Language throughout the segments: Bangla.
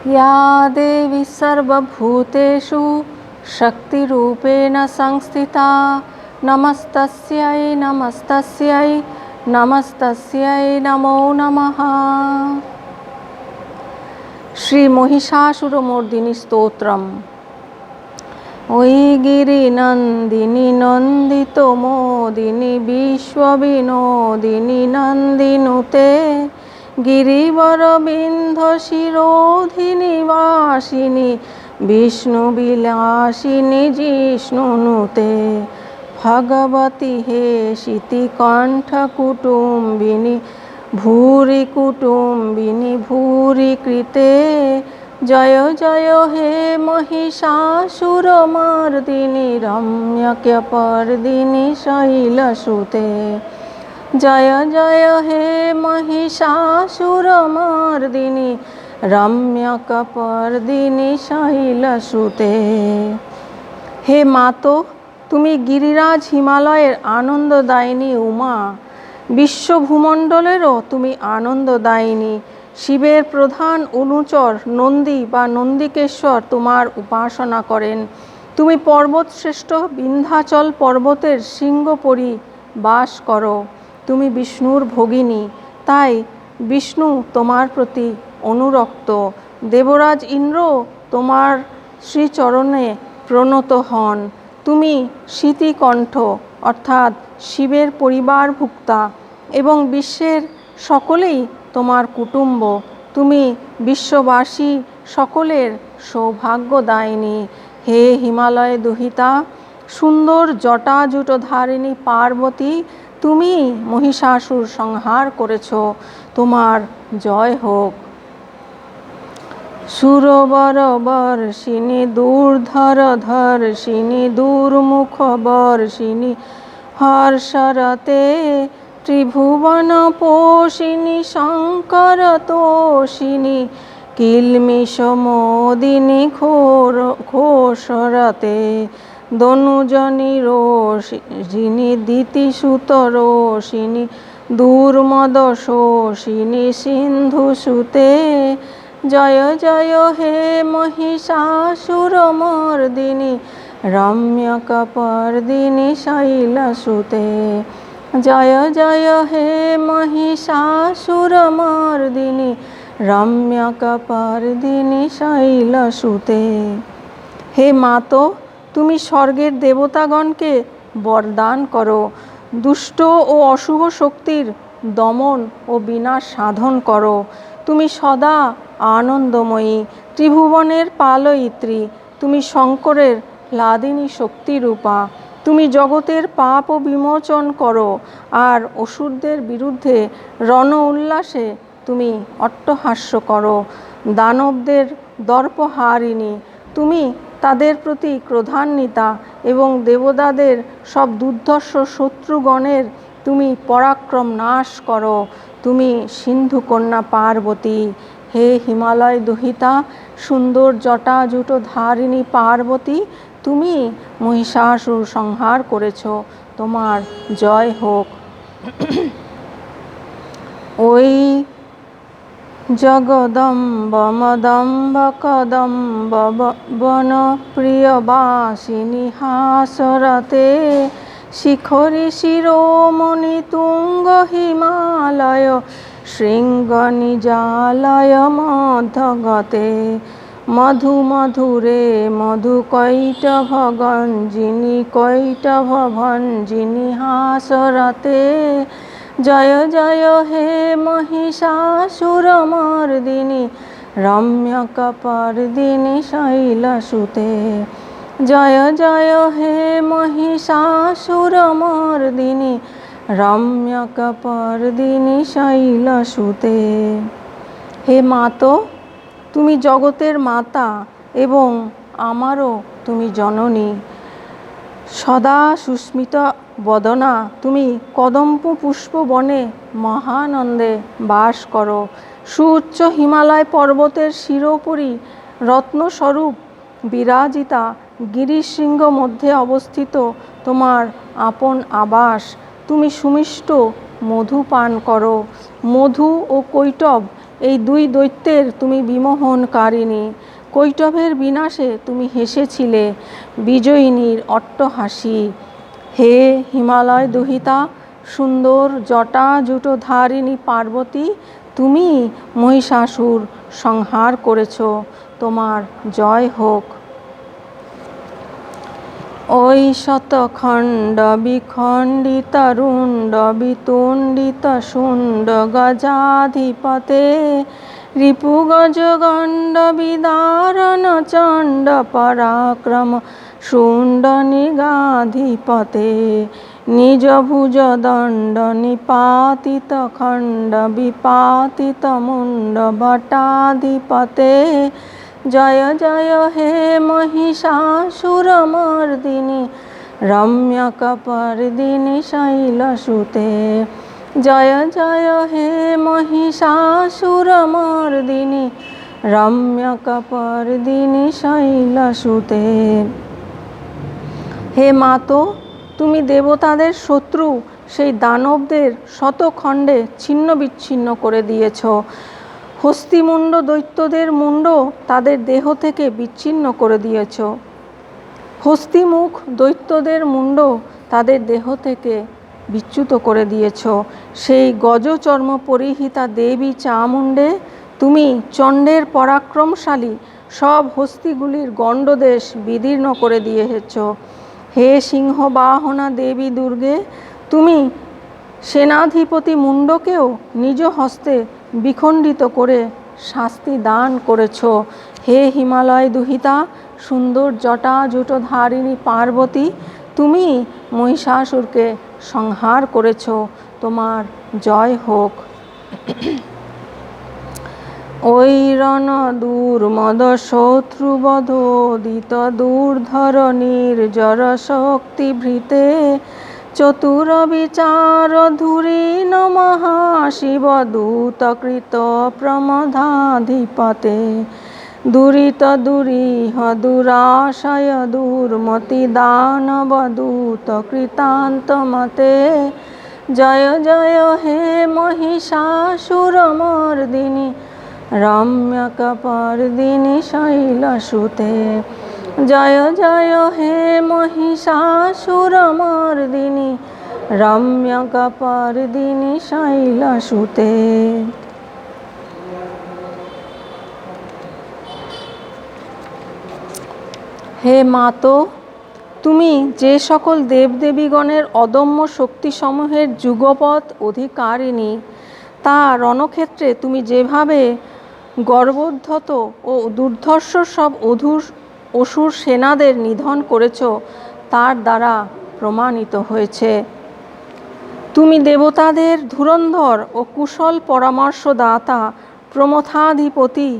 या देवी सर्वभूतेषु शक्तिरूपेण संस्थिता नमस्तस्यै नमस्तस्यै नमस्तस्यै नमो नमः। श्री महिषासुरमर्दिनी स्तोत्रम। ओई गिरिनन्दिनी नन्दित मोदिनी विश्वविनोदिनी नन्दिनुते गिरिवरबिन्ध शिरोधिनी वासिनी विष्णुविलासिनी जिष्णुनुते भगवती हे शितिकण्ठकुटुम्बिनी भूरि कुटुम्बिनी भूरि कृते जय जय हे महिषासुरमर्दिनी रम्यकपर्दिनी शैलसुते। जय जय हे महिषासुरमर्दिनी रम्यकपर्दिनी शैलसुते। हे मातो, তুমি গিরিরাজ হিমালয়ের আনন্দদায়িনী উমা, বিশ্বভূমণ্ডলেরও তুমি আনন্দদায়িনী। শিবের প্রধান অনুচর নন্দী বা নন্দিকেশ্বর তোমার উপাসনা করেন। তুমি পর্বতশ্রেষ্ঠ বিন্ধ্যাচল পর্বতের শৃঙ্গপরি বাস করো। তুমি বিষ্ণুর ভগিনী, তাই বিষ্ণু তোমার প্রতি অনুরক্ত। দেবরাজ ইন্দ্র তোমার শ্রীচরণে প্রণত হন। তুমি শিতিকণ্ঠ অর্থাৎ শিবের পরিবারভুক্তা এবং বিশ্বের সকলেই তোমার কুটুম্ব। তুমি বিশ্ববাসী সকলের সৌভাগ্যদায়িনী। হে হিমালয় দুহিতা, সুন্দর জটাজুটধারিণী পার্বতী, তুমি মহিষাসুর সংহার করেছ। তোমার জয় হোক। সুরবর বর্ষিণী দুর্ধর ধর্ষিণী দুর্মুখ বর্ষিণী হর্ষরতে ত্রিভুবন পোষিণী শঙ্কর তোষিণী কিলমিষ মোদিনী ঘোষরতে দনুজনী রোষিণী দিতিসুত রোষিণী দুর্মদ শোষিণী সিন্ধুসুতে। জয় জয় হে महिषासुरमर्दिनी रम्यकपर्दिनी शैलसुते। जय जय हे महिषासुरमर्दिनी रम्यकपर्दिनी शैलसुते। হে মাতো, তুমি স্বর্গের দেবতাগণকে বরদান করো। দুষ্ট ও অশুভ শক্তির দমন ও বিনাশ সাধন করো। তুমি সদা আনন্দময়ী, ত্রিভুবনের পালয়িত্রী। তুমি শঙ্করের লাদিনী শক্তিরূপা। তুমি জগতের পাপ ও বিমোচন করো আর অসুরদের বিরুদ্ধে রণ উল্লাসে তুমি অট্টহাস্য করো। দানবদের দর্পহারিণী, তুমি তাদের প্রতি ক্রোধান্বিতা এবং দেবতাদের সব দুর্ধর্ষ শত্রুগণের তুমি পরাক্রম নাশ করো। তুমি সিন্ধুকন্যা পার্বতী। হে হিমালয় দুহিতা, সুন্দর জটাজুটধারিণী পার্বতী, তুমি মহিষাসুর সংহার করেছ। তোমার জয় হোক। ওই জগদম্ব মদম্ব কদম্ব বন প্রিয়বাসিনী হাসরতে শিখরি শিরোমণি তুঙ্গ হিমালয় শৃঙ্গ নিজালয় মধ্যগতে মধু মধুরে মধু কৈটভ গঞ্জিনী কৈটভ ভঞ্জিনী হাসরতে। জয় জয় হে महिषासुरमर्दिनी रम्यकपर्दिनी शैलसुते। जय जय हे महिषासुरमर्दिनी रम्यकपर्दिनी शैलसुते। হে মাতো, তুমি জগতের মাতা এবং আমারও তুমি জননী। সদা সুস্মিত বদনা, তুমি কদম্ব পুষ্প বনে মহানন্দে বাস করো। সুউচ্চ হিমালয় পর্বতের শিরোপরি রত্নস্বরূপ বিরাজিতা গিরিশৃঙ্গ মধ্যে অবস্থিত তোমার আপন আবাস। তুমি সুমিষ্ট মধু পান করো। মধু ও কৈটব এই দুই দৈত্যের তুমি বিমোহনকারিণী। কৈটভের বিনাশে তুমি হেসেছিলে বিজয়িনীর অট্টহাসি। হে হিমালয় দুহিতা, সুন্দর জটা জুটোধারিণী পার্বতী, তুমি মহিষাসুর সংহার করেছ, তোমার জয় হোক। ওই শতখণ্ড বিখণ্ডিত রুণ্ড বিতুণ্ডিত শুণ্ড গজাধিপতে, রিপুগজ গণ্ড বিদারণ চণ্ড পরাক্রম শুণ্ড নিগাধিপতে, নিজ ভুজ দণ্ড নিপাতিত খণ্ড বিপাতিত মুণ্ড ভটাধিপতে, জয় জয় হে মহিষাসুরমর্দিনী রম্যকপর্দিনী শৈলসুতে। জয় জয় হে মহিষাসুরমর্দিনী রম্যকপর্দিনী শৈলসুতে। হে মাতো, তুমি দেবতাদের শত্রু সেই দানবদের শতখণ্ডে ছিন্ন বিচ্ছিন্ন করে দিয়েছ। হস্তিমুণ্ড দৈত্যদের মুণ্ড তাদের দেহ থেকে বিচ্ছিন্ন করে দিয়েছ। হস্তিমুখ দৈত্যদের মুণ্ড তাদের দেহ থেকে বিচ্যুত করে দিয়েছ। সেই গজচর্ম পরিহিতা দেবী চামুণ্ডে, তুমি চণ্ডের পরাক্রমশালী সব হস্তিগুলির গণ্ডদেশ বিদীর্ণ করে দিয়েছ। হে সিংহবাহনা দেবী দুর্গে, তুমি সেনাধিপতি মুণ্ডকেও নিজ হস্তে বিখণ্ডিত করে শাস্তি দান করেছ। হে হিমালয় দুহিতা, সুন্দর জটা জুটোধারিণী পার্বতী, তুমি মহিষাসুরকে সংহার করেছ, তোমার জয় হোক। ওই রণ দুর্মদ শত্রুবধোদিত দুর্ধর নির্জর শক্তিভৃতে, চতুর বিচার ধুরীন মহাশিব দূতকৃত প্রমদাধিপতে, দুরিত দুরিহ দুরাশয় দুর্মতি দানব দূত কৃতান্তমতে, জয় জয় হে মহিষাসুরমর্দিনী রম্যকপর্দিনী শৈলসুতে। জয় জয় হে মহিষাসুরমর্দিনী রম্যকপর্দিনী শৈলসুতে। হে মাতো, তুমি যে সকল দেবদেবীগণের অদম্য শক্তিসমূহের যুগপৎ অধিকারিণী, তা রণক্ষেত্রে তুমি যেভাবে গর্বোদ্ধত ও দুর্ধর্ষ সব অসুর সেনাদের নিধন করেছ, তার দ্বারা প্রমাণিত হয়েছে। তুমি দেবতাদের ধুরন্ধর ও কুশল পরামর্শদাতা প্রমথাধিপতি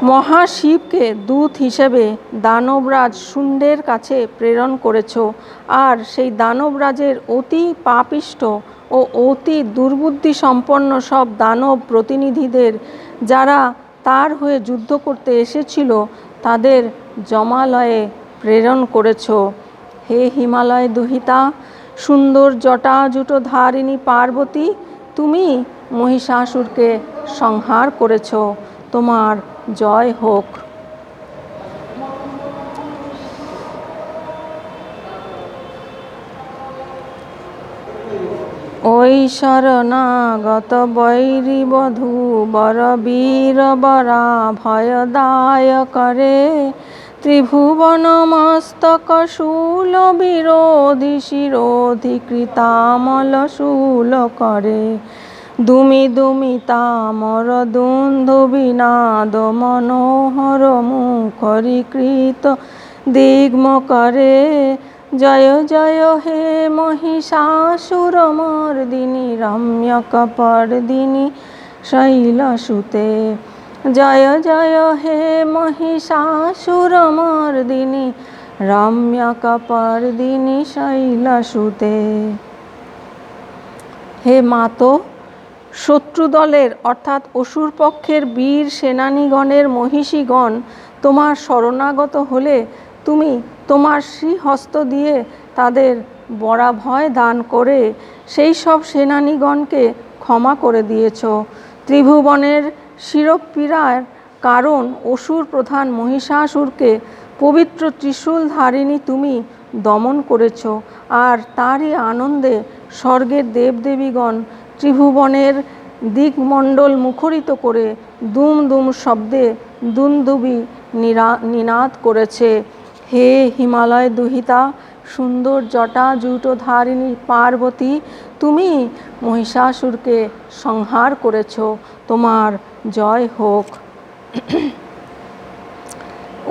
মহাশিবকে দূত হিসেবে দানবরাজ শুণ্ডের কাছে প্রেরণ করেছ, আর সেই দানবরাজের অতি পাপিষ্ঠ ও অতি দুর্বুদ্ধি সম্পন্ন সব দানব প্রতিনিধিদের, যারা তার হয়ে যুদ্ধ করতে এসেছিল, তাদের জমালয়ে প্রেরণ করেছ। হে হিমালয় দুহিতা, সুন্দর জটা জুটোধারিণী পার্বতী, তুমি মহিষাসুরকে সংহার করেছ, তোমার জয় হোক। ওই শরণাগত বৈরীবধূ বর বীর বরা ভয়দায় করে, ত্রিভুবন মস্তক শূল বিরোধী শিরোধী কৃতামল শূল করে, দুমি দুমি তামর দুন্ধুবিনাদ মনোহর মুখরীকৃত দিগ্ম করে, জয় জয় হে মহিষাসুরমর্দিনী রম্যকপর্দিনী শৈলসুতে। জয় জয় হে মহিষাসুরমর্দিনী রম্যকপর্দিনী শৈলসুতে। হে মাতো, শত্রুদলের অর্থাৎ অসুর পক্ষের বীর সেনানীগণের মহিষীগণ তোমার শরণাগত হলে তুমি তোমার শ্রীহস্ত দিয়ে তাদের বরাভয় দান করে সেই সব সেনানীগণকে ক্ষমা করে দিয়েছ। ত্রিভুবনের শিরোপীড়ার কারণ অসুর প্রধান মহিষাসুরকে পবিত্র ত্রিশূলধারিণী তুমি দমন করেছ, আর তারই আনন্দে স্বর্গের দেবদেবীগণ ত্রিভুবনের দিকমণ্ডল মুখরিত করে দুম দুম শব্দে দুন্দুবি নিনাদ করেছে। হে হিমালয় দুহিতা, সুন্দর জটা জূটধারিণী পার্বতী, তুমি মহিষাসুরকে সংহার করেছ, তোমার জয় হোক।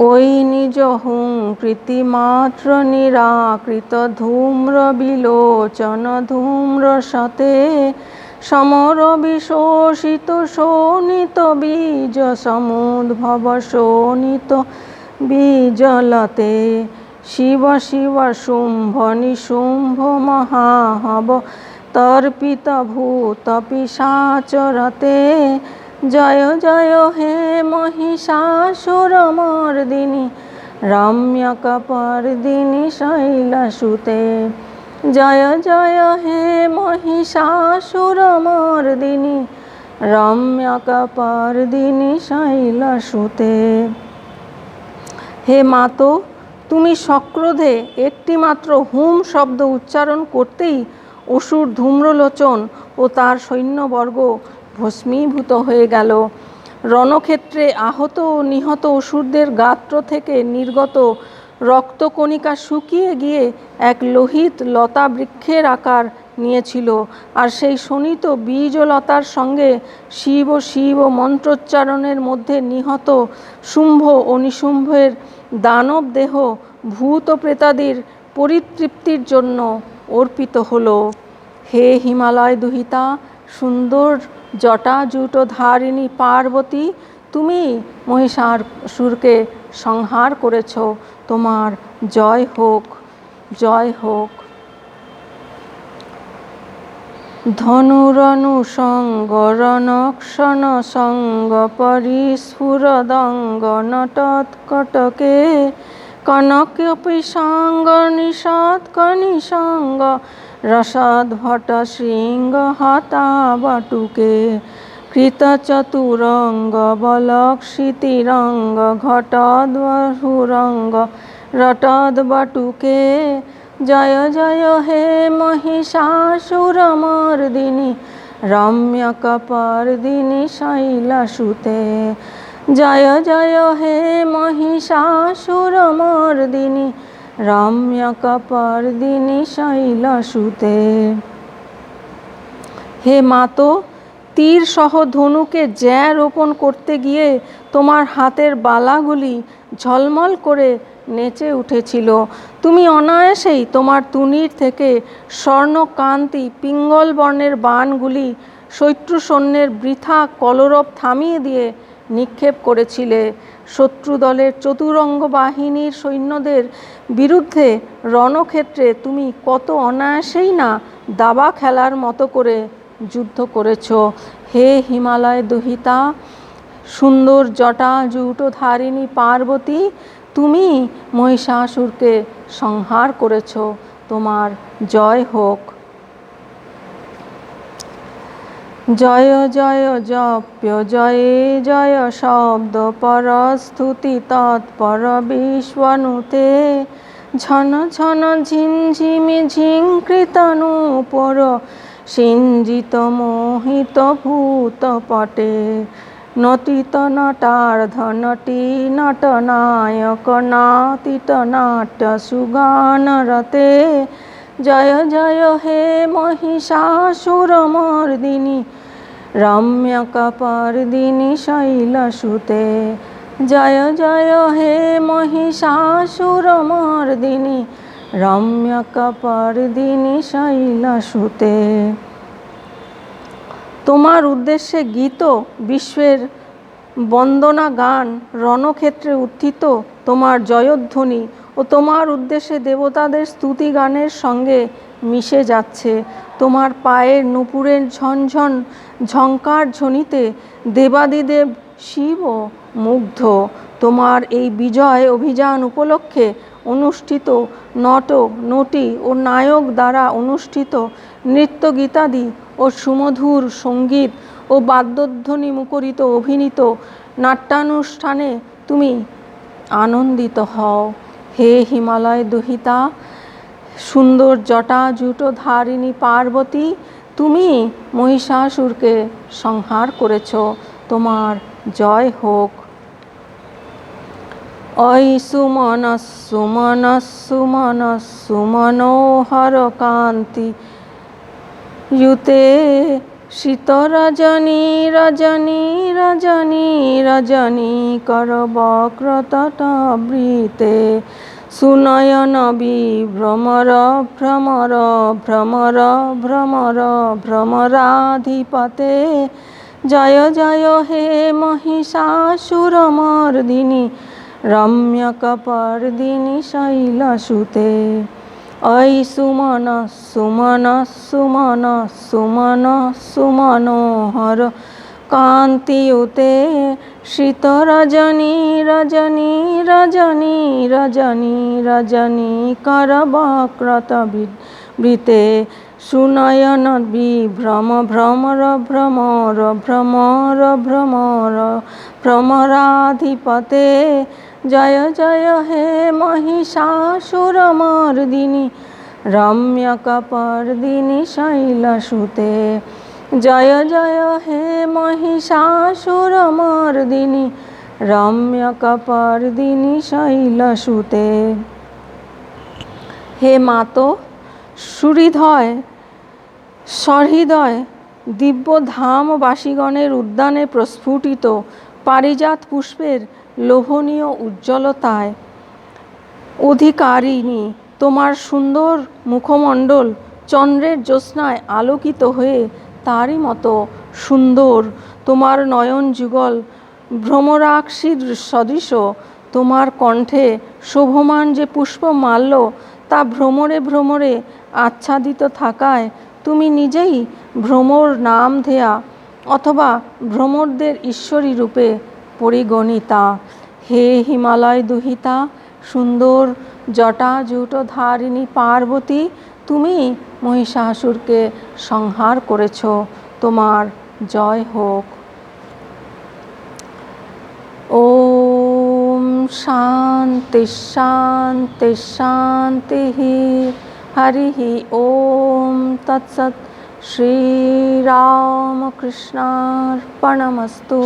ওই নিজ হুং কৃতিমাত্র নিরাকৃত ধূম্র বিলোচন ধূম্র সতে সমর বিশোষিত শোণিত বীজ সমুদ্ভব শোণিত বীজলতে শিব শিব শুম্ভ নিশুম্ভ মহাহব তর্পিত ভূত পিশাচরতে জয় জয় হে মহিষাসুরমর্দিনী রম্যকপর্দিনী শৈলসুতে। জয় জয় হে মহিষাসুরমর্দিনী রম্যকপর্দিনী শৈলসুতে। হে মাতো, তুমি সক্রোধে একটিমাত্র হুম শব্দ উচ্চারণ করতেই অসুর ধূম্রলোচন ও তার সৈন্যবর্গ ভস্মীভূত হয়ে গেল। রণক্ষেত্রে আহত ও নিহত অসুরদের গাত্র থেকে নির্গত রক্তকণিকা শুকিয়ে গিয়ে এক লোহিত লতা বৃক্ষের আকার নিয়েছিল, আর সেই শোণিত বীজলতার সঙ্গে শিব শিব মন্ত্রোচ্চারণের মধ্যে নিহত শুম্ভ ও নিশুম্ভের দানব দেহ ভূত প্রেতাদির পরিতৃপ্তির জন্য অর্পিত হল। হে হিমালয় দুহিতা, সুন্দর জটা জূটধারিণী পার্বতী, তুমি মহিষাসুরকে সংহার করেছ, তোমার জয় হোক, জয় হোক। ধনুরনুসঙ্গ রণক্ষণ সঙ্গ পরিস্ফুরদঙ্গ নটৎকটকে কনকপিসাঙ্গ নিষৎকনিসঙ্গ রসদ্ভট শৃঙ্গ হতাবটুকে কৃতচতুরঙ্গ বলক্ষিতিরঙ্গ ঘটদ্বহুরঙ্গ রটদ্বটুকে। জয় জয় হে মহিষাসুরমর্দিনী রম্যকপর্দিনী শৈলসুতে। জয় জয় হে মহিষাসুরমর্দিনী রম্যকপর্দিনী শৈলসুতে। হে মাতো, তীর সহ ধনুকে জ্যা রোপণ করতে গিয়ে তোমার হাতের বালাগুলি ঝলমল করে নেচে উঠেছিল। তুমি অনায়াসেই তোমার তুনীর থেকে স্বর্ণকান্তি পিঙ্গল বর্ণের বাণগুলি শত্রু সৈন্যের বৃথা কলরব থামিয়ে দিয়ে নিক্ষেপ করেছিলে। শত্রুদলের চতুরঙ্গ বাহিনীর সৈন্যদের বিরুদ্ধে রণক্ষেত্রে তুমি কত অনায়াসেই না দাবা খেলার মতো করে যুদ্ধ করেছ। হে হিমালয় দুহিতা, সুন্দর জটা জূটধারিণী পার্বতী, তুমি মহিষাসুরকে সংহার করেছ, তোমার জয় হোক। জয় জয় জপ্য জয়ে জয় শব্দ পরস্তুতি তৎপর বিশ্বনুতে ঝন ঝন ঝিনঝিমি ঝিঙ্কৃত নূপুর সিঞ্জিত মোহিত ভূতপটে নটিত নটার্ধ নটি নটনায়ক নাতিত নাট্য সুগানরতে। জয় জয় হে মহিষাসুরমর্দিনী রম্যকপর্দিনী শৈলসুতে। জয় জয় হে মহিষাসুরমর্দিনী রম্যকপর্দিনী শৈলসুতে। তোমার উদ্দেশ্যে গীত বিশ্বের বন্দনা গান রণক্ষেত্রে উত্থিত তোমার জয়ধ্বনি ও তোমার উদ্দেশ্যে দেবতাদের স্তুতি গানের সঙ্গে মিশে যাচ্ছে। তোমার পায়ের নূপুরের ঝনঝন ঝঙ্কার ধ্বনিতে দেবাদিদেব শিবও মুগ্ধ। তোমার এই বিজয় অভিযান উপলক্ষে অনুষ্ঠিত নট নটি ও নায়ক দ্বারা অনুষ্ঠিত নৃত্যগীতাদি ও সুমধুর সঙ্গীত ও ও বাদ্যধ্বনি মুখরিত অভিনীত নাট্যানুষ্ঠানে তুমি আনন্দিত হও। হে হিমালয় দুহিতা, সুন্দর জটা জুটো ধারিণী পার্বতী, তুমি মহিষাসুরকে সংহার করেছ, তোমার জয় হোক। ঐ সুমনস সুমনস সুমনস সুমনোহর কান্তি ইউতে শীত রজনী রজনী রজনী রজনী কর বক্রতটাবৃতে সুনয়ন বিভ্রমর ভ্রমর ভ্রমর ভ্রমর ভ্রমরাধিপতে জয় জয় হে মহিষাসুরমর্দিনী রম্যকপর্দিনী শৈলসুতে। ঐ সুমনস সুমনস সুমনস সুমনস সুমনোহর কান্তিয়ুতে শীত রজনী রজনী রজনী রজনী রজনী করবক্রতবৃতে সুনয়ন বিভ্রম ভ্রমর ভ্রমর ভ্রমর ভ্রমর ভ্রমরাধিপতে জয় জয় হে মহিষাসুরমর্দিনী রম্যকপর্দিনী শৈলসুতে। জয় জয় হে মহিষাসুরমর্দিনী রম্যকপর্দিনী শৈলসুতে। হে মাতো, সুহৃদয় সহৃদয় দিব্য ধামবাসীগণের উদ্যানে প্রস্ফুটিত পারিজাত পুষ্পের লোভনীয় উজ্জ্বলতায় অধিকারিণী, তোমার সুন্দর মুখমণ্ডল চন্দ্রের জ্যোৎস্নায় আলোকিত হয়ে তারই মতো সুন্দর। তোমার নয়ন যুগল ভ্রমরাক্ষীর সদৃশ। তোমার কণ্ঠে শোভমান যে পুষ্পমাল্য তা ভ্রমরে ভ্রমরে আচ্ছাদিত থাকায় তুমি নিজেই ভ্রমর নামধেয়া অথবা ভ্রমরদের ঈশ্বরী রূপে পরিগণিতা। হে হিমালয় দুহিতা, সুন্দর জটা জুটো ধারিণী পার্বতী, তুমি মহিষাসুরকে সংহার করেছ, তোমার জয় হোক। ওম শান্তি শান্তি শান্তি। হরি ওম তৎসৎ। শ্রীরামকৃষ্ণার্পণমস্তু।